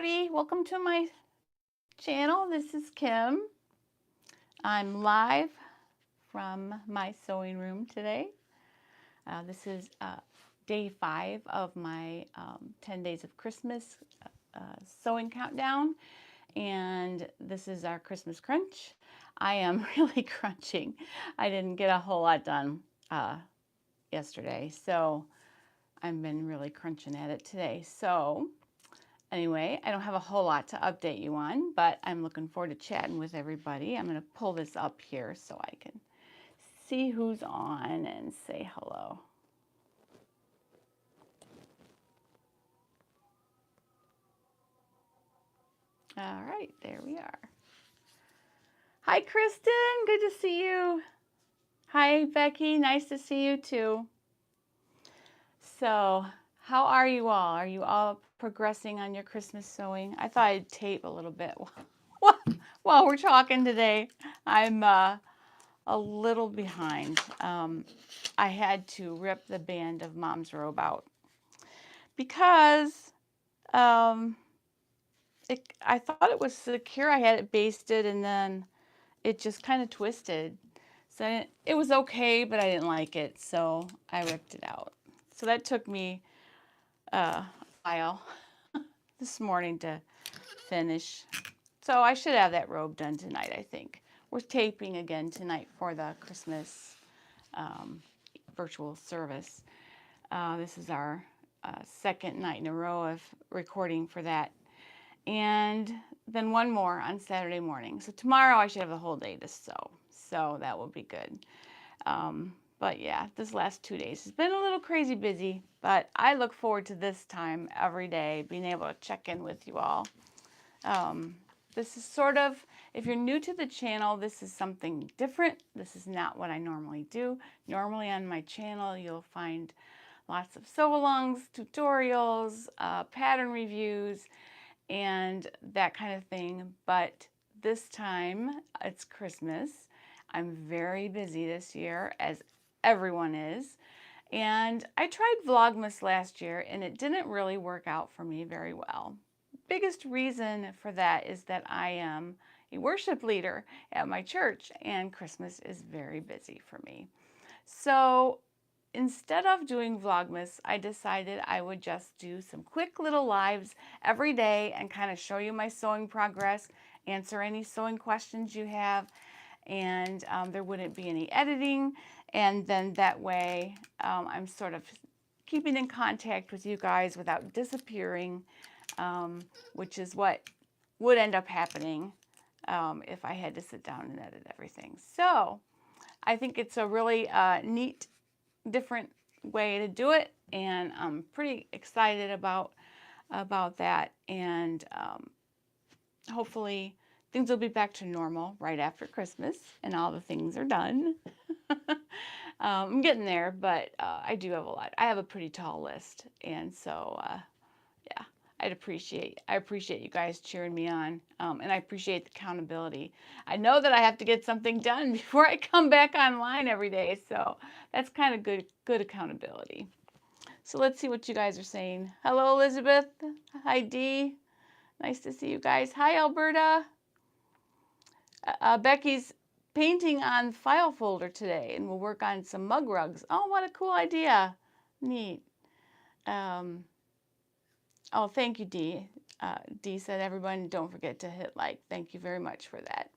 Howdy, welcome to my channel. This is Kim. I'm live from my sewing room today. This is day 5 of my 10 days of Christmas sewing countdown, and this is our Christmas crunch. I am really crunching. I didn't get a whole lot done yesterday, so I've been really crunching at it today. So anyway, I don't have a whole lot to update you on, but I'm looking forward to chatting with everybody. I'm going to pull this up here so I can see who's on and say hello. All right, there we are. Hi, Kristen. Good to see you. Hi, Becky. Nice to see you too. So, how are you all? Are you all progressing on your Christmas sewing? I thought I'd tape a little bit while we're talking today. I'm a little behind. I had to rip the band of Mom's robe out because I thought it was secure. I had it basted and then it just kind of twisted. So it was okay, but I didn't like it, so I ripped it out. So that took me a while this morning to finish. So I should have that robe done tonight, I think. We're taping again tonight for the Christmas virtual service. This is our second night in a row of recording for that. And then one more on Saturday morning. So tomorrow I should have the whole day to sew. So that will be good. But yeah, this last 2 days has been a little crazy busy, but I look forward to this time every day, being able to check in with you all. This is sort of, if you're new to the channel, this is something different. This is not what I normally do. Normally on my channel, you'll find lots of sew-alongs, tutorials, pattern reviews, and that kind of thing. But this time, it's Christmas. I'm very busy this year, as everyone is. And I tried Vlogmas last year, and it didn't really work out for me very well. Biggest reason for that is that I am a worship leader at my church, and Christmas is very busy for me. So instead of doing Vlogmas, I decided I would just do some quick little lives every day and kind of show you my sewing progress, answer any sewing questions you have, and there wouldn't be any editing. And then that way I'm sort of keeping in contact with you guys without disappearing, which is what would end up happening if I had to sit down and edit everything. So I think it's a really neat, different way to do it, and I'm pretty excited about that. And hopefully things will be back to normal right after Christmas and all the things are done. I'm getting there, but I do have a lot. I have a pretty tall list, and so yeah, I appreciate you guys cheering me on, and I appreciate the accountability. I know that I have to get something done before I come back online every day, so that's kind of good accountability. So let's see what you guys are saying. Hello, Elizabeth. Hi, Dee. Nice to see you guys. Hi, Alberta. Becky's painting on file folder today, and we'll work on some mug rugs. Oh, what a cool idea. Neat. Oh, thank you, Dee. Dee said, everyone, don't forget to hit like. Thank you very much for that.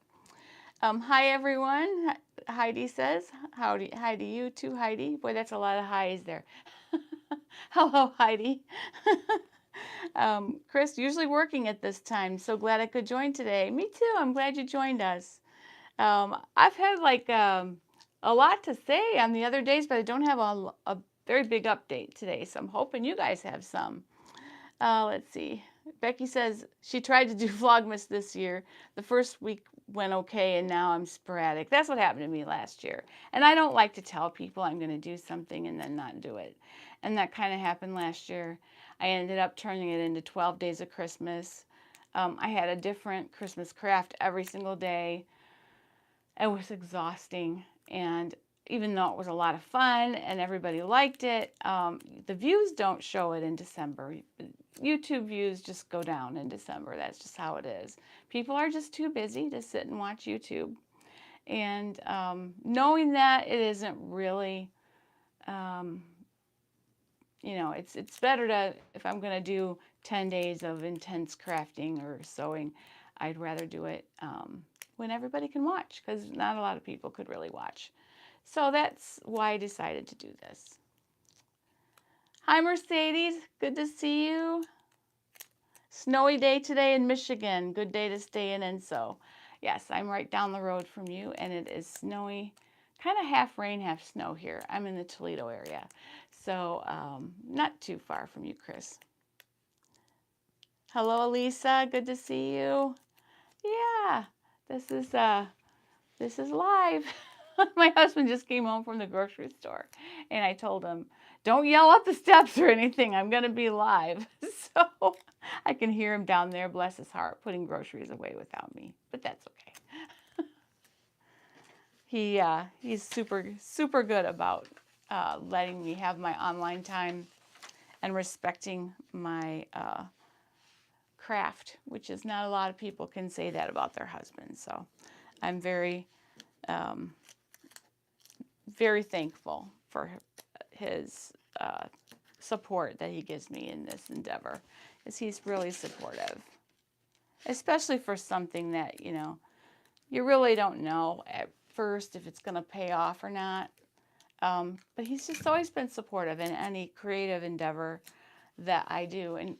Hi, everyone. Heidi says, howdy. Hi to you too, Heidi. Boy, that's a lot of highs there. Hello, Heidi. Chris, usually working at this time. So glad I could join today. Me too. I'm glad you joined us. I've had like a lot to say on the other days, but I don't have a very big update today. So I'm hoping you guys have some. Let's see. Becky says she tried to do Vlogmas this year. The first week went okay, and now I'm sporadic. That's what happened to me last year. And I don't like to tell people I'm going to do something and then not do it. And that kind of happened last year. I ended up turning it into 12 days of Christmas. I had a different Christmas craft every single day. It was exhausting, and even though it was a lot of fun and everybody liked it, the views don't show it in December. YouTube views just go down in December. That's just how it is. People are just too busy to sit and watch YouTube. And knowing that it isn't really, you know, it's better to, if I'm going to do 10 days of intense crafting or sewing, I'd rather do it when everybody can watch, because not a lot of people could really watch. So that's why I decided to do this. Hi, Mercedes. Good to see you. Snowy day today in Michigan. Good day to stay in and sew. Yes, I'm right down the road from you, and it is snowy, kind of half rain, half snow here. I'm in the Toledo area, so not too far from you, Chris. Hello, Elisa. Good to see you. Yeah, this is live. My husband just came home from the grocery store, and I told him, don't yell up the steps or anything. I'm going to be live. So I can hear him down there, bless his heart, putting groceries away without me. But that's okay. He's super good about letting me have my online time and respecting my craft, which is not a lot of people can say that about their husbands. So I'm very very thankful for his support that he gives me in this endeavor, as he's really supportive, especially for something that, you know, you really don't know at first if it's going to pay off or not. But he's just always been supportive in any creative endeavor that I do. And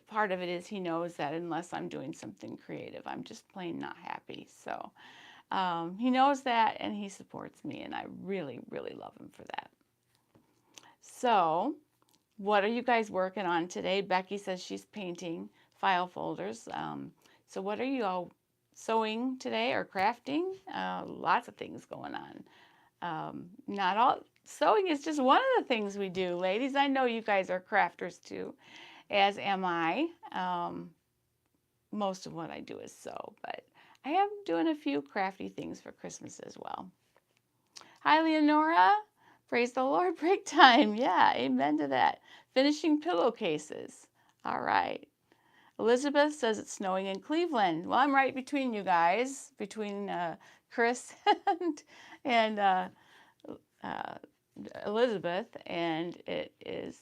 part of it is he knows that unless I'm doing something creative, I'm just plain not happy. So he knows that, and he supports me, and I really, really love him for that. So what are you guys working on today? Becky says she's painting file folders. So what are you all sewing today or crafting? Lots of things going on. Not all sewing is just one of the things we do, ladies. I know you guys are crafters too, as am I. Most of what I do is sew, but I am doing a few crafty things for Christmas as well. Hi, Leonora. Praise the Lord, break time. Yeah, amen to that. Finishing pillowcases. All right. Elizabeth says it's snowing in Cleveland. Well, I'm right between you guys, between Chris and Elizabeth, and it is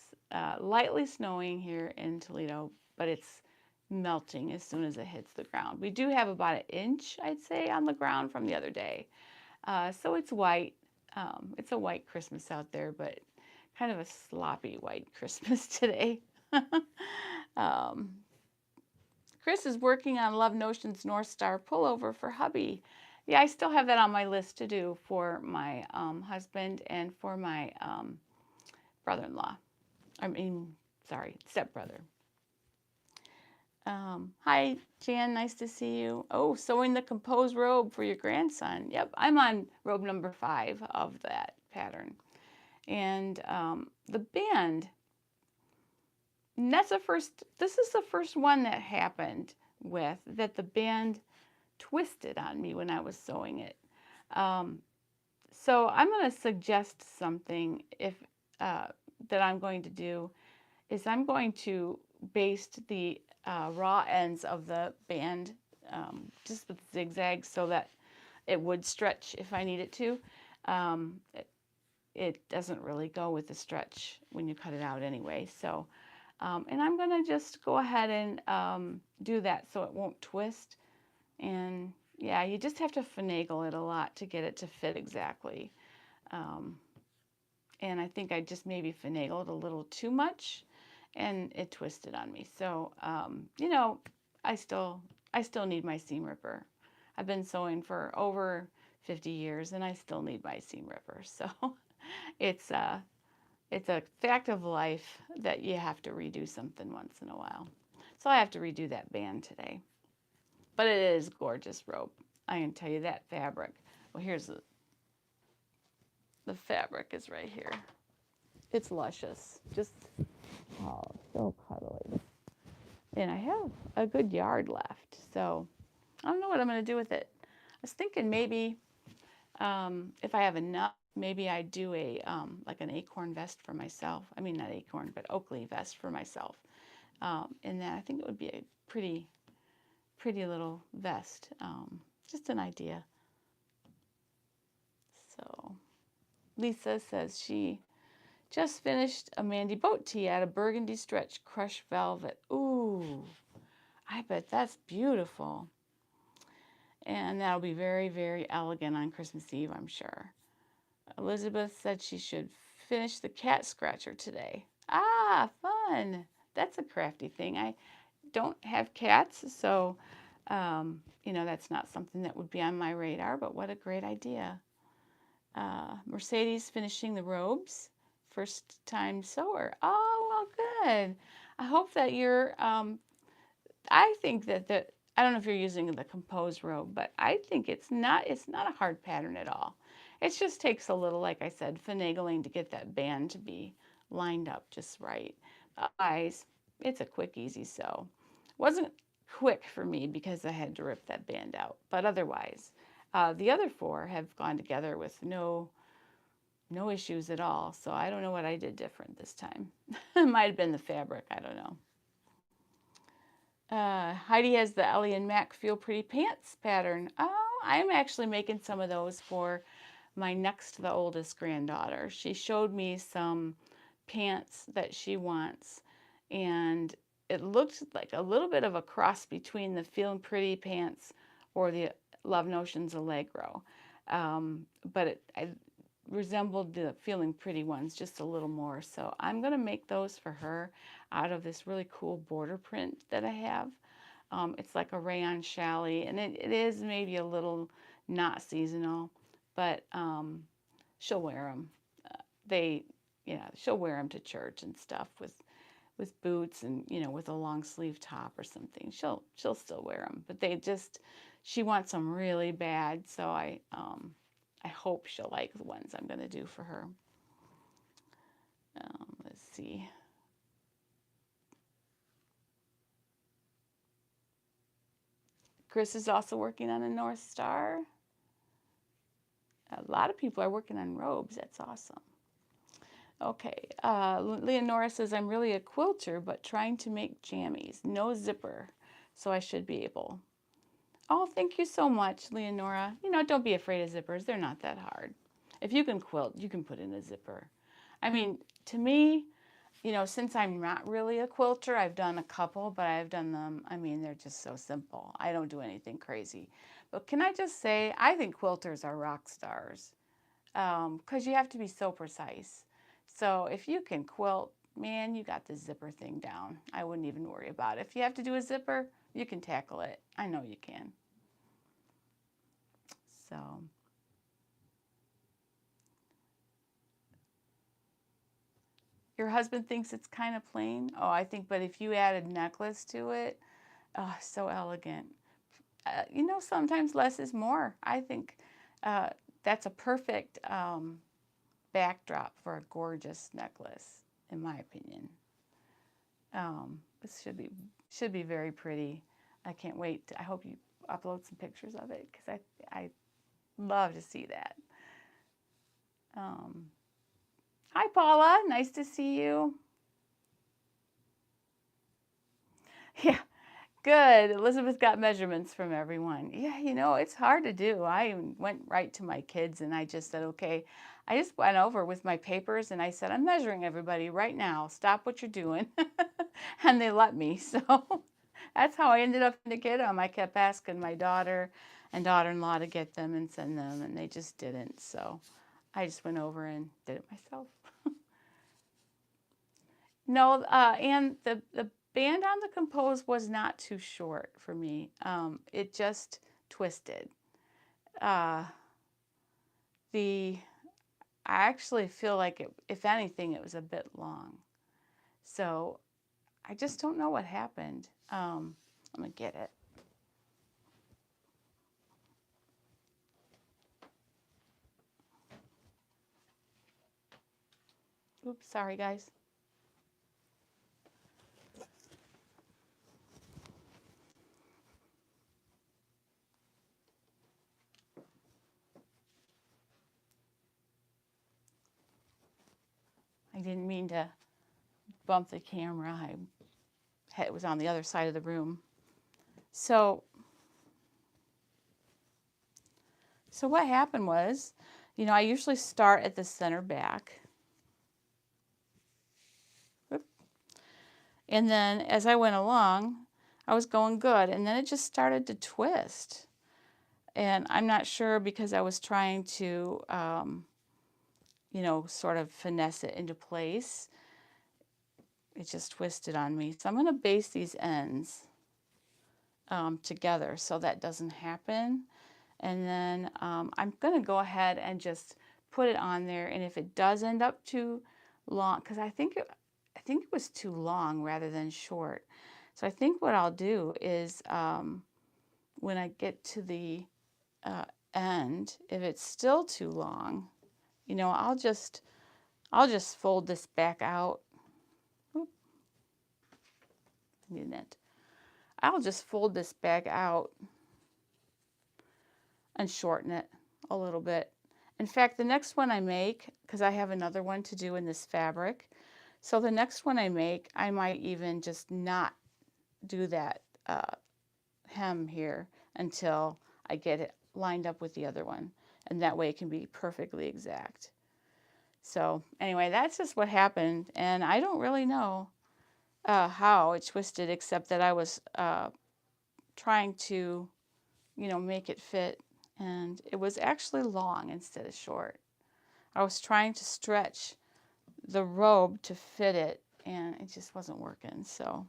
lightly snowing here in Toledo, but it's melting as soon as it hits the ground. We do have about an inch, I'd say, on the ground from the other day. So it's white. It's a white Christmas out there, but kind of a sloppy white Christmas today. Chris is working on Love Notion's North Star pullover for hubby. Yeah, I still have that on my list to do for my husband and for my brother-in-law. Stepbrother. Hi, Jan, nice to see you. Oh, sewing the composed robe for your grandson. Yep, I'm on robe number 5 of that pattern. And the band, and this is the first one that happened with, that the band twisted on me when I was sewing it. So I'm going to suggest something that I'm going to do, is I'm going to baste the raw ends of the band just with zigzags so that it would stretch if I need it to. It doesn't really go with the stretch when you cut it out anyway. So, and I'm going to just go ahead and do that so it won't twist. And yeah, you just have to finagle it a lot to get it to fit exactly. And I think I just maybe finagled a little too much, and it twisted on me. So, you know, I still need my seam ripper. I've been sewing for over 50 years, and I still need my seam ripper. So it's a fact of life that you have to redo something once in a while. So I have to redo that band today. But it is gorgeous robe. I can tell you that fabric. Well, here's the fabric is right here. It's luscious. Just, oh, so cuddly. And I have a good yard left. So I don't know what I'm going to do with it. I was thinking maybe if I have enough, maybe I do a like an acorn vest for myself. I mean, not acorn, but Oakley vest for myself. in that. I think it would be a pretty little vest. Just an idea. So Lisa says she just finished a Mandy boat tee out of burgundy stretch crushed velvet. Ooh, I bet that's beautiful. And that'll be very, very elegant on Christmas Eve, I'm sure. Elizabeth said she should finish the cat scratcher today. Ah, fun. That's a crafty thing. I don't have cats, so, that's not something that would be on my radar, but what a great idea. Mercedes finishing the robes. First time sewer. Oh, well, good. I hope that you're, I think that I don't know if you're using the composed robe, but I think it's not a hard pattern at all. It just takes a little, like I said, finagling to get that band to be lined up just right. Otherwise, it's a quick, easy sew. Wasn't quick for me because I had to rip that band out, but otherwise, the other 4 have gone together with no issues at all. So I don't know what I did different this time. It might have been the fabric. I don't know. Heidi has the Ellie and Mac Feel Pretty Pants pattern. Oh, I'm actually making some of those for my next to the oldest granddaughter. She showed me some pants that she wants, and it looked like a little bit of a cross between the Feeling Pretty pants or the Love Notions Allegro. But I resembled the Feeling Pretty ones just a little more. So I'm going to make those for her out of this really cool border print that I have. It's like a rayon challis, and it is maybe a little not seasonal, but she'll wear them. She'll wear them to church and stuff with boots and with a long sleeve top or something. She'll still wear them, but she wants them really bad. So I hope she'll like the ones I'm going to do for her. Let's see. Chris is also working on a North Star. A lot of people are working on robes. That's awesome. Okay. Leonora says, I'm really a quilter, but trying to make jammies. No zipper, so I should be able. Oh, thank you so much, Leonora. Don't be afraid of zippers. They're not that hard. If you can quilt, you can put in a zipper. I mean, to me, since I'm not really a quilter, I've done a couple, but I've done them, they're just so simple. I don't do anything crazy. But can I just say, I think quilters are rock stars because you have to be so precise. So if you can quilt, man, you got the zipper thing down. I wouldn't even worry about it. If you have to do a zipper, you can tackle it. I know you can. So... Your husband thinks it's kind of plain. Oh, I think, but if you added necklace to it, oh, so elegant. Sometimes less is more. I think that's a perfect backdrop for a gorgeous necklace, in my opinion. This should be very pretty. I can't wait. I hope you upload some pictures of it because I love to see that. Hi, Paula. Nice to see you. Yeah, good. Elizabeth got measurements from everyone. Yeah, it's hard to do. I went right to my kids and I just said, okay. I just went over with my papers and I said, I'm measuring everybody right now. Stop what you're doing. And they let me. So that's how I ended up to get them. I kept asking my daughter and daughter-in-law to get them and send them, and they just didn't. So I just went over and did it myself. No, and the band on the Compose was not too short for me. It just twisted. I actually feel like if anything, it was a bit long. So I just don't know what happened. I'm gonna get it. Oops, sorry guys. I didn't mean to bump the camera. it was on the other side of the room. So what happened was, you know, I usually start at the center back. And then as I went along, I was going good. And then it just started to twist. And I'm not sure, because I was trying to, you know, sort of finesse it into place. It just twisted on me. So I'm going to baste these ends together so that doesn't happen. And then I'm going to go ahead and just put it on there. And if it does end up too long, because I think it was too long rather than short. So I think what I'll do is when I get to the end, if it's still too long, you know, I'll just fold this back out. Oop. I'll just fold this back out and shorten it a little bit. In fact, the next one I make, because I have another one to do in this fabric, so the next one I make, I might even just not do that hem here until I get it lined up with the other one, and that way it can be perfectly exact. So anyway, that's just what happened, and I don't really know how it twisted, except that I was trying to, you know, make it fit, and it was actually long instead of short. I was trying to stretch the robe to fit it, and it just wasn't working. So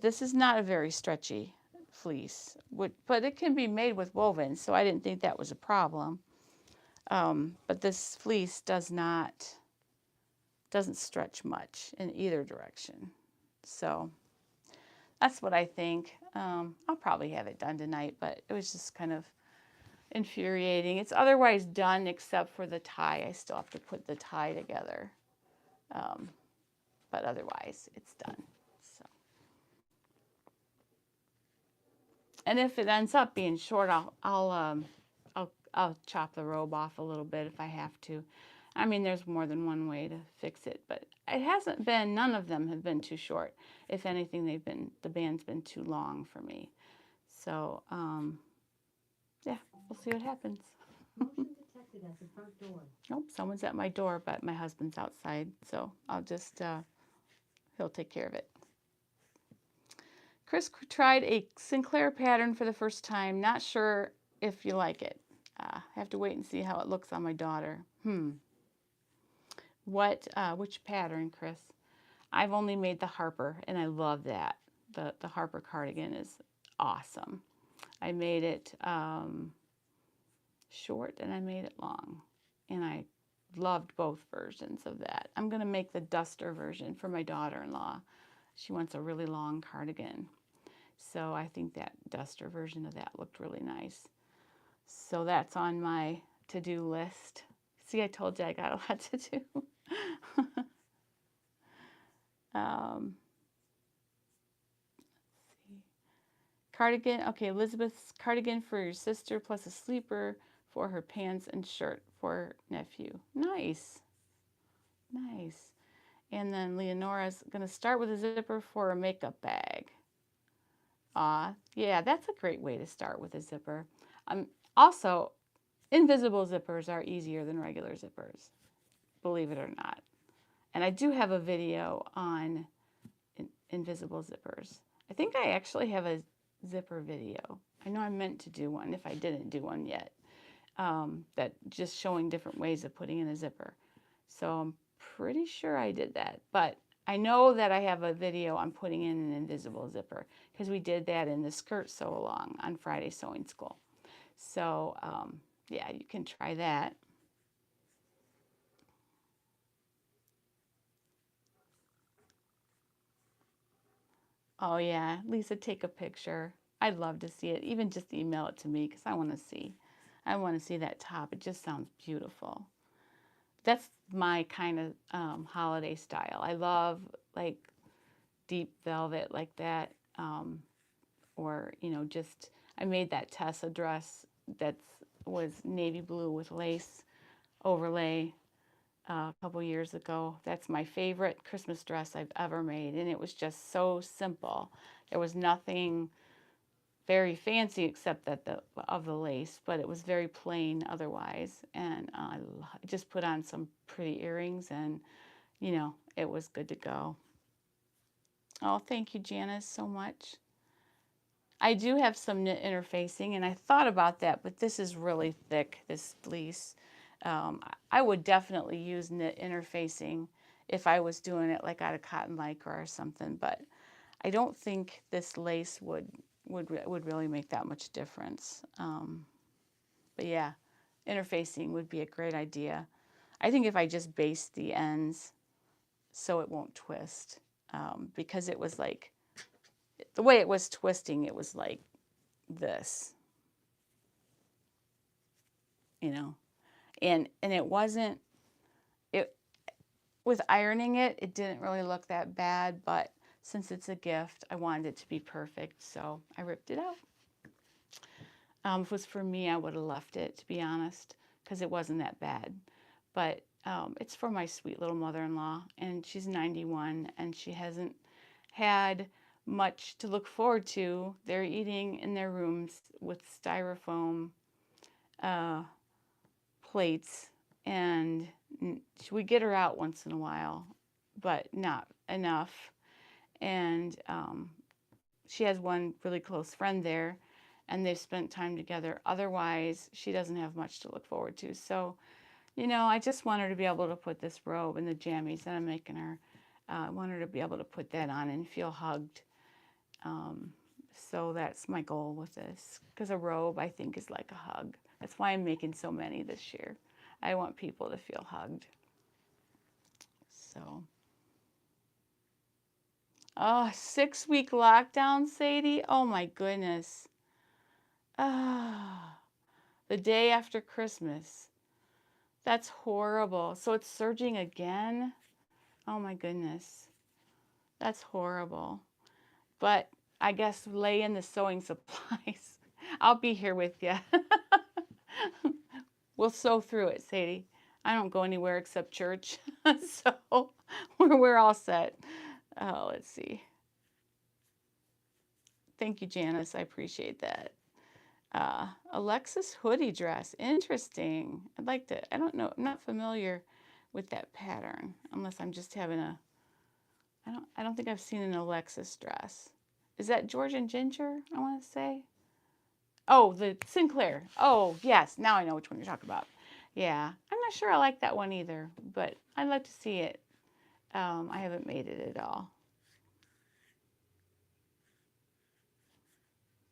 this is not a very stretchy fleece, but it can be made with woven, so I didn't think that was a problem. But this fleece doesn't stretch much in either direction. So that's what I think. I'll probably have it done tonight, but it was just kind of infuriating. It's otherwise done except for the tie. I still have to put the tie together. But otherwise it's done. So. And if it ends up being short, I'll chop the robe off a little bit if I have to. I mean, there's more than one way to fix it, but it hasn't been, none of them have been too short. If anything, the band's been too long for me. So, yeah, we'll see what happens. Motion detected at the front door. Nope, someone's at my door, but my husband's outside, so I'll just, he'll take care of it. Chris tried a Sinclair pattern for the first time. Not sure if you like it. I have to wait and see how it looks on my daughter. Which pattern, Chris? I've only made the Harper, and I love that. The Harper cardigan is awesome. I made it short and I made it long, and I loved both versions of that. I'm going to make the duster version for my daughter-in-law. She wants a really long cardigan. So I think that duster version of that looked really nice. So that's on my to-do list. See, I told you I got a lot to do. Let's see. Cardigan. Okay, Elizabeth's cardigan for your sister plus a sleeper for her pants and shirt for nephew. Nice. Nice. And then Leonora's going to start with a zipper for a makeup bag. Yeah, that's a great way to start with a zipper. Also, invisible zippers are easier than regular zippers, believe it or not. And I do have a video on invisible zippers. I think I actually have a zipper video. I know I meant to do one if I didn't do one yet. That just showing different ways of putting in a zipper. So I'm pretty sure I did that. But I know that I have a video on putting in an invisible zipper because we did that in the skirt sew along on Friday Sewing School. So yeah, you can try that. Oh yeah, Lisa, take a picture. I'd love to see it. Even just email it to me because I want to see. I want to see that top. It just sounds beautiful. That's my kind of holiday style. I love like deep velvet like that, or you know, just I made that Tessa dress that was navy blue with lace overlay a couple years ago. That's my favorite Christmas dress I've ever made, and it was just so simple. There was nothing very fancy except that the lace, but it was very plain otherwise. And I just put on some pretty earrings, and it was good to go. Oh, thank you, Janice, so much. I do have some knit interfacing, and I thought about that, but this is really thick, this fleece. I would definitely use knit interfacing if I was doing it like out of cotton lycra or something, but I don't think this lace would really make that much difference. But yeah, interfacing would be a great idea. I think if I just baste the ends so it won't twist, because it was like, the way it was twisting, it was like this, and it wasn't, it, with ironing it, it didn't really look that bad, but since it's a gift, I wanted it to be perfect, so I ripped it out. If it was for me, I would have left it, to be honest, because it wasn't that bad. But it's for my sweet little mother-in-law, and she's 91, and she hasn't had much to look forward to. They're eating in their rooms with styrofoam plates, and we get her out once in a while, but not enough. And she has one really close friend there, and they've spent time together. Otherwise, she doesn't have much to look forward to. So, I just want her to be able to put this robe and the jammies that I'm making her. I want her to be able to put that on and feel hugged. So that's my goal with this, because a robe, I think, is like a hug. That's why I'm making so many this year. I want people to feel hugged. So, oh, 6-week lockdown, Sadie. Oh my goodness. Ah, the day after Christmas. That's horrible. So it's surging again. Oh my goodness. That's horrible. But I guess lay in the sewing supplies. I'll be here with you. We'll sew through it, Sadie. I don't go anywhere except church. So we're all set. Oh, let's see. Thank you, Janice. I appreciate that. Alexis hoodie dress. Interesting. I'd like to, I don't know, I'm not familiar with that pattern, unless I'm just having a, I don't think I've seen an Alexis dress. Is that Georgian Ginger, I want to say? Oh, the Sinclair. Oh, yes. Now I know which one you're talking about. Yeah. I'm not sure I like that one either, but I'd like to see it. I haven't made it at all.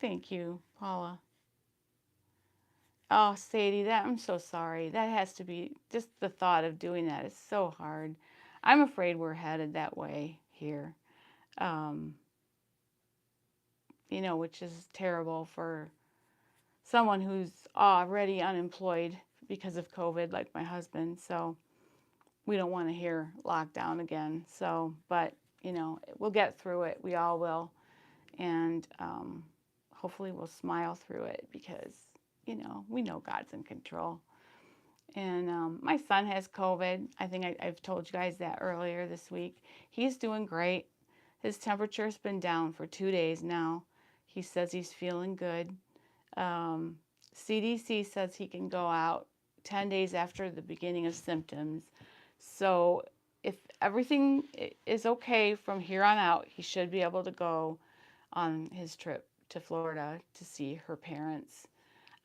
Thank you, Paula. Oh, Sadie, I'm so sorry. That has to be, just the thought of doing that is so hard. I'm afraid we're headed that way here. Which is terrible for someone who's already unemployed because of COVID, like my husband. So we don't want to hear lockdown again. So, but, we'll get through it. We all will. And hopefully we'll smile through it because, we know God's in control. And my son has COVID. I think I've told you guys that earlier this week. He's doing great. His temperature's been down for 2 days now. He says he's feeling good. CDC says he can go out 10 days after the beginning of symptoms. So if everything is okay from here on out, he should be able to go on his trip to Florida to see her parents.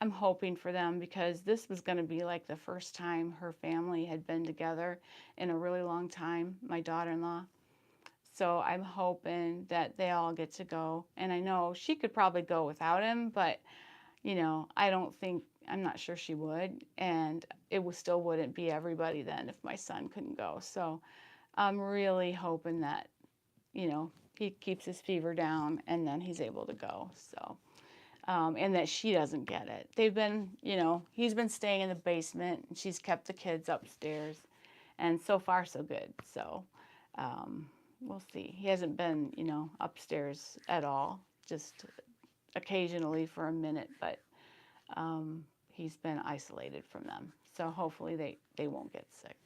I'm hoping for them because this was going to be like the first time her family had been together in a really long time, my daughter-in-law. So I'm hoping that they all get to go. And I know she could probably go without him, but, I'm not sure she would. And it still wouldn't be everybody then if my son couldn't go. So I'm really hoping that, he keeps his fever down and then he's able to go. So. And that she doesn't get it. They've been, he's been staying in the basement and she's kept the kids upstairs. And so far, so good. So we'll see. He hasn't been, upstairs at all, just occasionally for a minute, but he's been isolated from them. So hopefully they won't get sick.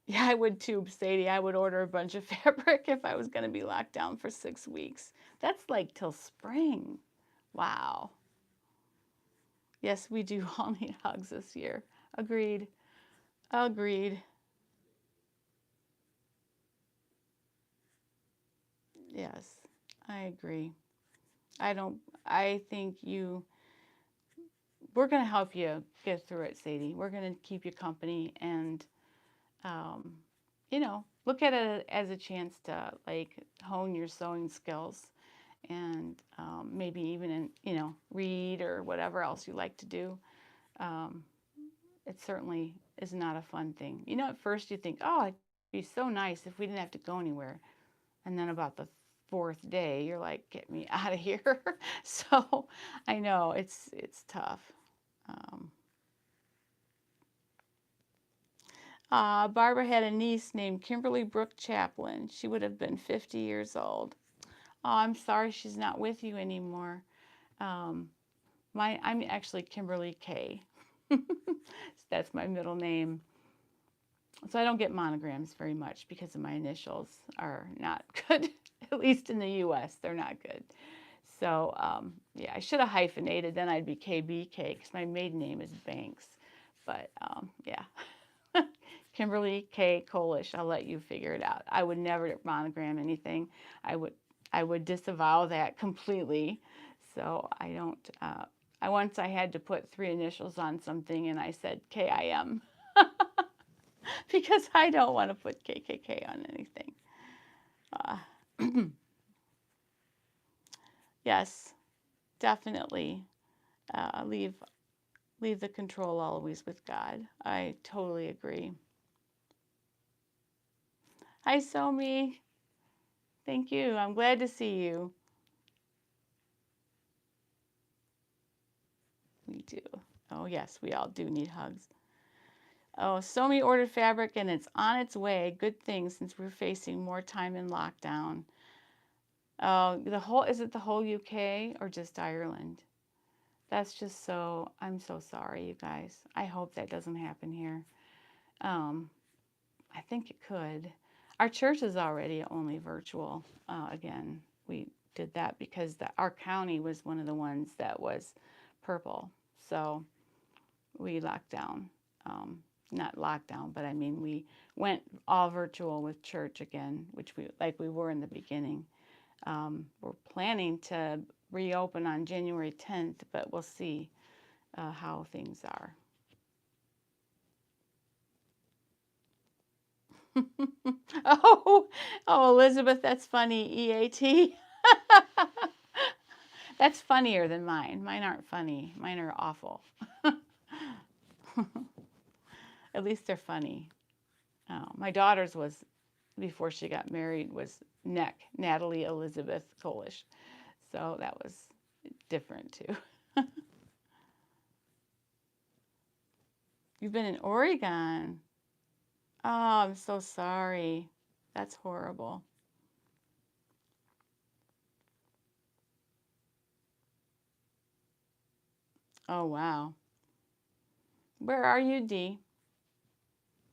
Yeah, I would too, Sadie. I would order a bunch of fabric if I was going to be locked down for 6 weeks. That's like till spring. Wow. Yes, we do all need hugs this year. Agreed. Agreed. Yes, I agree. I don't, I think we're going to help you get through it, Sadie. We're going to keep you company and, um, look at it as a chance to like hone your sewing skills and maybe even, read or whatever else you like to do. Um, it certainly is not a fun thing. At first you think, oh, it'd be so nice if we didn't have to go anywhere. And then about the fourth day, you're like, get me out of here. So I know it's tough. Um, Barbara had a niece named Kimberly Brooke Chaplin. She would have been 50 years old. Oh, I'm sorry she's not with you anymore. Um, I'm actually Kimberly K. That's my middle name. So I don't get monograms very much because of my initials are not good. At least in the U.S., they're not good. So yeah, I should have hyphenated. Then I'd be KBK because my maiden name is Banks. But yeah, Kimberly K. Kolish. I'll let you figure it out. I would never monogram anything. I would disavow that completely. So I don't. I had to put 3 initials on something, and I said KIM because I don't want to put KKK on anything. Uh, yes, definitely. Leave the control always with God. I totally agree. Hi, Somi. Thank you. I'm glad to see you. We do. Oh, yes, we all do need hugs. Oh, Somi ordered fabric and it's on its way. Good thing since we're facing more time in lockdown. Oh, is it the whole UK or just Ireland? That's just I'm so sorry, you guys. I hope that doesn't happen here. I think it could. Our church is already only virtual. Again, we did that because our county was one of the ones that was purple. So we locked down. Not locked down, but I mean, we went all virtual with church again, which we were in the beginning. We're planning to reopen on January 10th, but we'll see how things are. Oh, Elizabeth, that's funny. EAT. That's funnier than mine. Mine aren't funny. Mine are awful. At least they're funny. My daughter's was, before she got married, was Natalie Elizabeth Kolish. So that was different too. You've been in Oregon. Oh, I'm so sorry. That's horrible. Oh, wow. Where are you, Dee?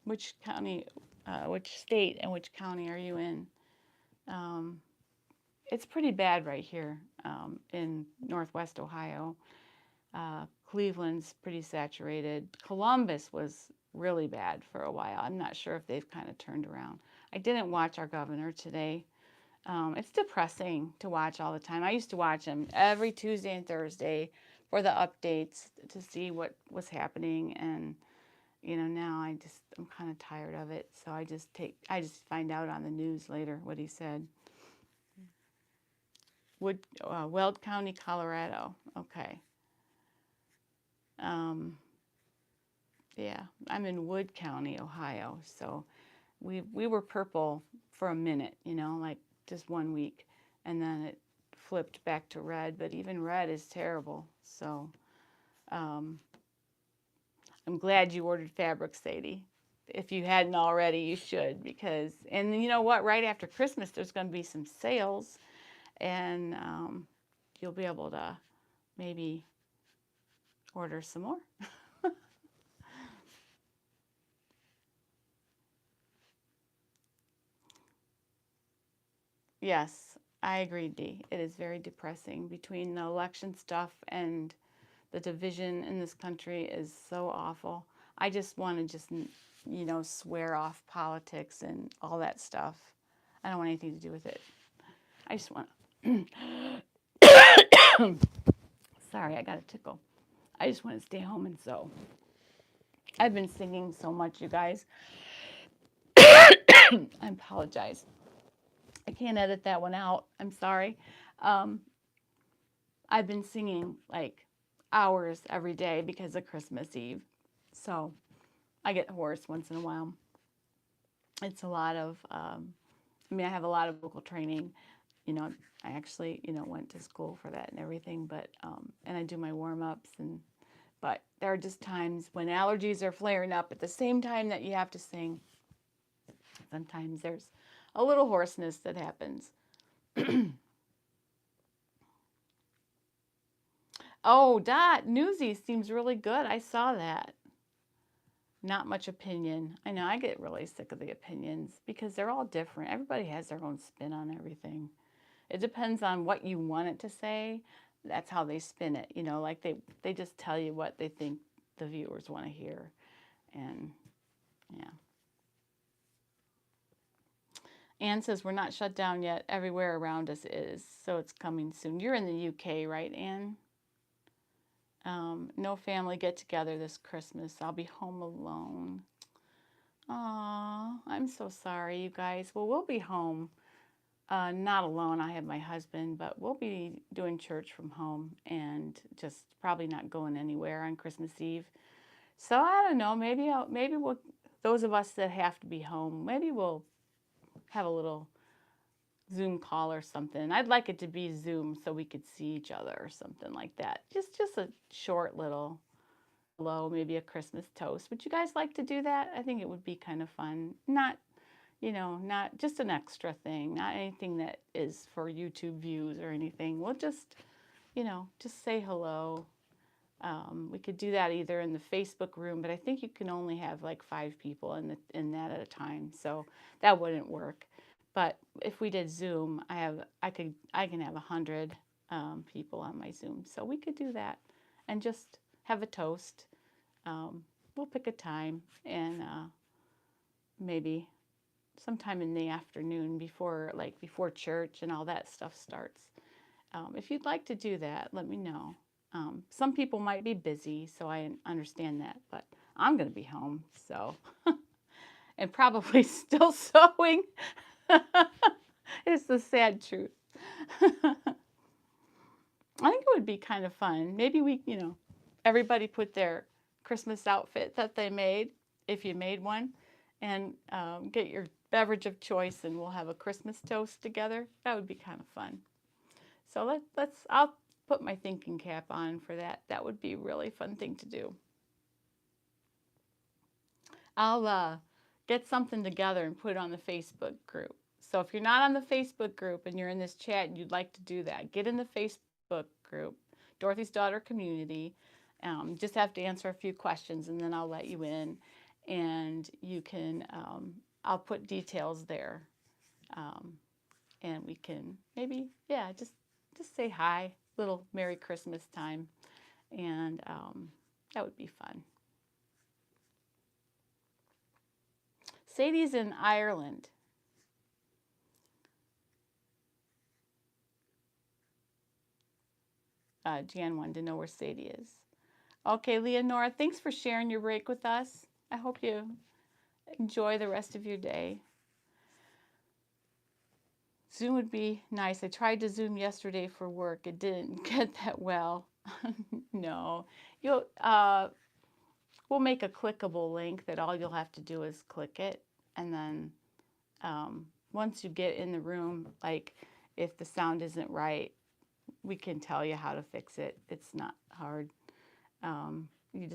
Which county, which state and which county are you in? Um, it's pretty bad right here in Northwest Ohio. Cleveland's pretty saturated. Columbus was really bad for a while. I'm not sure if they've kind of turned around. I didn't watch our governor today. It's depressing to watch all the time. I used to watch him every Tuesday and Thursday for the updates to see what was happening, and now I'm kind of tired of it. So I just find out on the news later what he said. Weld County, Colorado. Okay. Yeah, I'm in Wood County, Ohio. So we were purple for a minute, like just 1 week, and then it flipped back to red. But even red is terrible. So I'm glad you ordered fabric, Sadie. If you hadn't already, you should, because and you know what? Right after Christmas, there's going to be some sales, and you'll be able to maybe order some more. Yes, I agree, Dee. It is very depressing between the election stuff and the division in this country is so awful. I just want to swear off politics and all that stuff. I don't want anything to do with it. I just want sorry, I got a tickle. I just want to stay home and sew. I've been singing so much, you guys. I apologize. I can't edit that one out. I'm sorry. Um, I've been singing like hours every day because of Christmas Eve. So I get hoarse once in a while. It's a lot of, I have a lot of vocal training. You know, I actually, went to school for that and everything, but, and I do my warm ups but there are just times when allergies are flaring up at the same time that you have to sing. Sometimes there's a little hoarseness that happens. Oh, Dot, Newsy seems really good. I saw that. Not much opinion. I know I get really sick of the opinions because they're all different. Everybody has their own spin on everything. It depends on what you want it to say. That's how they spin it. Like they just tell you what they think the viewers want to hear. And yeah. Anne says we're not shut down yet. Everywhere around us is. So it's coming soon. You're in the UK, right, Anne? No family get together this Christmas. I'll be home alone. Aw, I'm so sorry, you guys. Well, we'll be home. Not alone. I have my husband, but we'll be doing church from home and just probably not going anywhere on Christmas Eve. So I don't know. Maybe we'll. Those of us that have to be home, maybe we'll have a little Zoom call or something. I'd like it to be Zoom so we could see each other or something like that. Just a short little hello, maybe a Christmas toast. Would you guys like to do that? I think it would be kind of fun. Not just an extra thing, not anything that is for YouTube views or anything. We'll just say hello. We could do that either in the Facebook room, but I think you can only have like 5 people in that at a time, so that wouldn't work. But if we did Zoom, I can have 100 people on my Zoom, so we could do that and just have a toast. We'll pick a time and maybe sometime in the afternoon before church and all that stuff starts. If you'd like to do that, let me know. Some people might be busy, so I understand that, but I'm going to be home, so, and probably still sewing. It's the sad truth. I think it would be kind of fun. Maybe everybody put their Christmas outfit that they made, if you made one, and get your beverage of choice, and we'll have a Christmas toast together. That would be kind of fun. So I'll put my thinking cap on for that. That would be a really fun thing to do. I'll get something together and put it on the Facebook group. So if you're not on the Facebook group and you're in this chat and you'd like to do that, get in the Facebook group, Dorothy's Daughter Community. Just have to answer a few questions and then I'll let you in. And you can, I'll put details there. And we can maybe, just say hi, little Merry Christmas time. And that would be fun. Sadie's in Ireland. Jan wanted to know where Sadie is. Okay, Leonora, thanks for sharing your break with us. I hope you enjoy the rest of your day. Zoom would be nice. I tried to Zoom yesterday for work. It didn't get that well. No. We'll make a clickable link that all you'll have to do is click it. And then once you get in the room, like if the sound isn't right, we can tell you how to fix it. It's not hard. You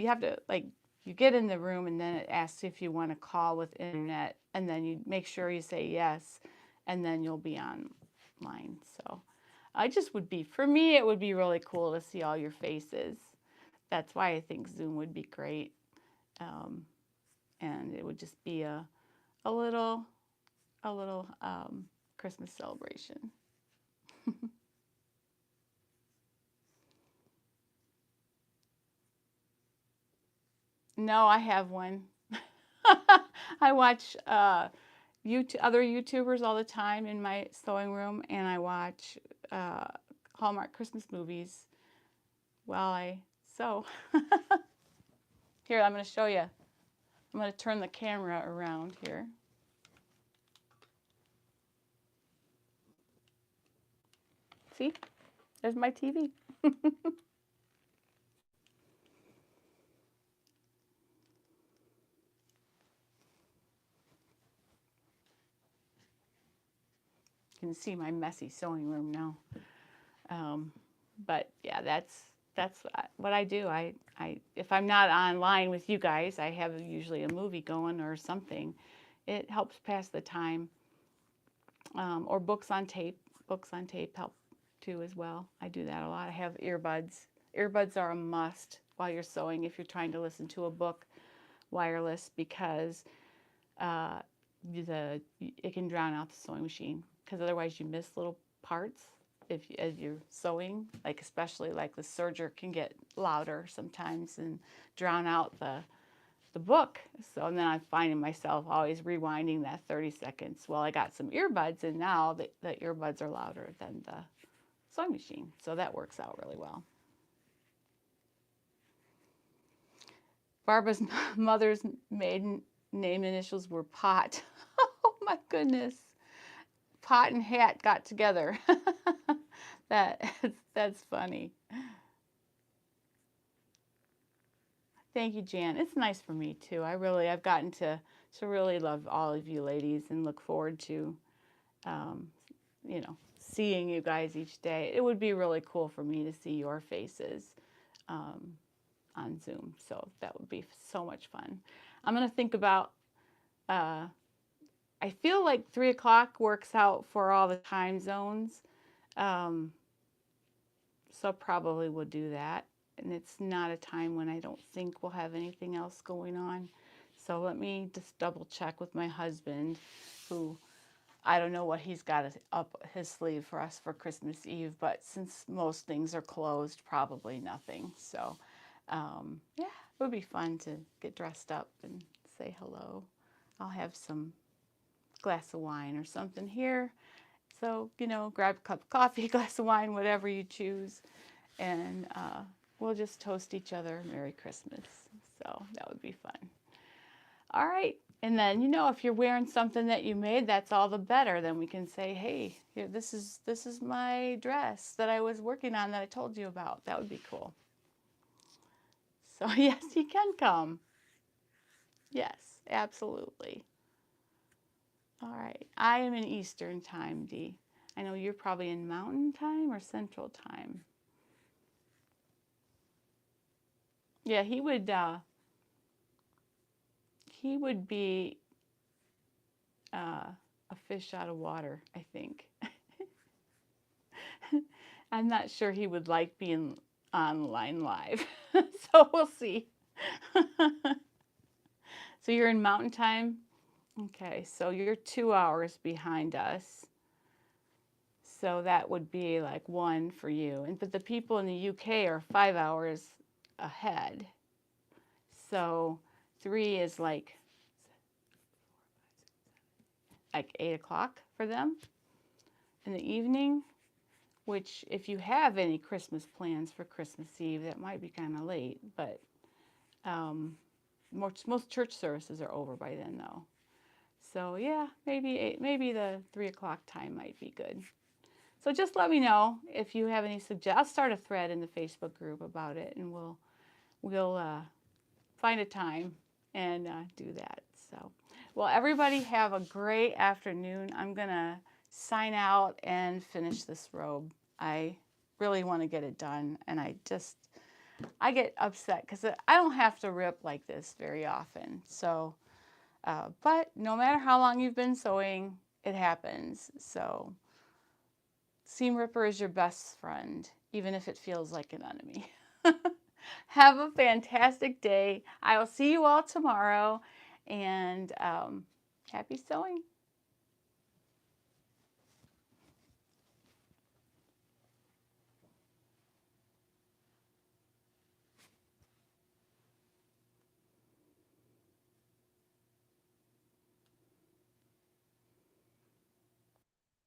have to, like, you get in the room and then it asks if you want to call with internet, and then you make sure you say yes, and then you'll be online. So for me, it would be really cool to see all your faces. That's why I think Zoom would be great. And it would just be a little Christmas celebration. No, I have one. I watch other YouTubers all the time in my sewing room, and I watch Hallmark Christmas movies while I sew. Here, I'm going to show you. I'm going to turn the camera around here. See? There's my TV. You can see my messy sewing room now. But yeah, that's what I do. I if I'm not online with you guys, I have usually a movie going or something. It helps pass the time. Or books on tape. Books on tape help too as well. I do that a lot. I have earbuds. Earbuds are a must while you're sewing if you're trying to listen to a book wireless, because it can drown out the sewing machine, because otherwise you miss little parts as you're sewing, like especially like the serger can get louder sometimes and drown out the book. So and then I'm finding myself always rewinding that 30 seconds. Well, I got some earbuds, and now the earbuds are louder than the sewing machine. So that works out really well. Barbara's mother's maiden name initials were Pot. Oh my goodness. Pot and Hat got together. That's funny. Thank you, Jan. It's nice for me too. I've gotten to really love all of you ladies and look forward to, you know, seeing you guys each day. It would be really cool for me to see your faces on Zoom. So that would be so much fun. I'm going to think about, I feel like 3 o'clock works out for all the time zones. So probably we'll do that. And it's not a time when I don't think we'll have anything else going on. So let me just double check with my husband, who I don't know what he's got up his sleeve for us for Christmas Eve, but since most things are closed, probably nothing. So yeah, it would be fun to get dressed up and say hello. I'll have some glass of wine or something here. So, you know, grab a cup of coffee, glass of wine, whatever you choose. And we'll just toast each other Merry Christmas. So that would be fun. All right. And then, you know, if you're wearing something that you made, that's all the better. Then we can say, hey, here, this is my dress that I was working on that I told you about. That would be cool. So yes, you can come. Yes, absolutely. All right. I am in Eastern time, Dee. I know you're probably in Mountain time or Central time. Yeah, he would be a fish out of water, I think. I'm not sure he would like being online live. So we'll see. So you're in Mountain time? Okay, so you're 2 hours behind us. So that would be like 1 for you. But the people in the UK are 5 hours ahead. So 3 is like 8 o'clock for them in the evening, which if you have any Christmas plans for Christmas Eve, that might be kind of late, but most church services are over by then though. So yeah, maybe the 3 o'clock time might be good. So just let me know if you have any suggestions. I'll start a thread in the Facebook group about it, and we'll find a time and do that. So, well, everybody have a great afternoon. I'm gonna sign out and finish this robe. I really want to get it done, and I get upset because I don't have to rip like this very often. So, but no matter how long you've been sewing, it happens. So, seam ripper is your best friend, even if it feels like an enemy. Have a fantastic day. I will see you all tomorrow, and happy sewing.